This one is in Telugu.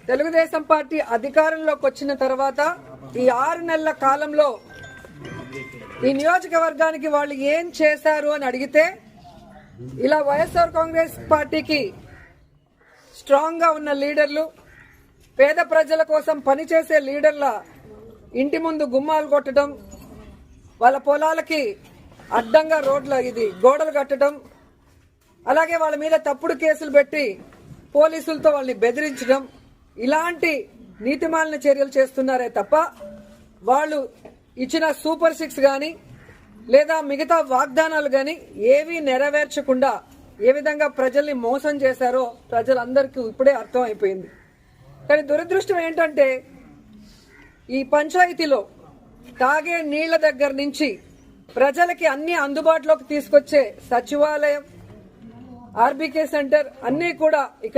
తెలుగుదేశం పార్టీ అధికారంలోకి వచ్చిన తర్వాత ఈ 6 నెలల కాలంలో ఈ నియోజకవర్గానికి వాళ్ళు ఏం చేశారు అని అడిగితే ఇలా వైఎస్ఆర్ కాంగ్రెస్ పార్టీకి స్ట్రాంగ్ గా ఉన్న లీడర్లు, పేద ప్రజల కోసం పనిచేసే లీడర్ల ఇంటి ముందు గుమ్మాలు కొట్టడం, వాళ్ళ పొలాలకి అడ్డంగా గోడలు కట్టడం, అలాగే వాళ్ళ మీద తప్పుడు కేసులు పెట్టి పోలీసులతో వాళ్ళని బెదిరించడం, ఇలాంటి నీతిమాలిన చర్యలు చేస్తున్నారే తప్ప వాళ్ళు ఇచ్చిన సూపర్ 6 గాని లేదా మిగతా వాగ్దానాలు గాని ఏవీ నెరవేర్చకుండా ఏ విధంగా ప్రజల్ని మోసం చేశారో ప్రజలందరికీ ఇప్పుడే అర్థం అయిపోయింది. కానీ దురదృష్టం ఏంటంటే ఈ పంచాయతీలో తాగే నీళ్ల దగ్గర నుంచి ప్రజలకి అన్ని అందుబాటులోకి తీసుకొచ్చే సచివాలయం, ఆర్బీకే సెంటర్ అన్నీ కూడా ఇక్కడ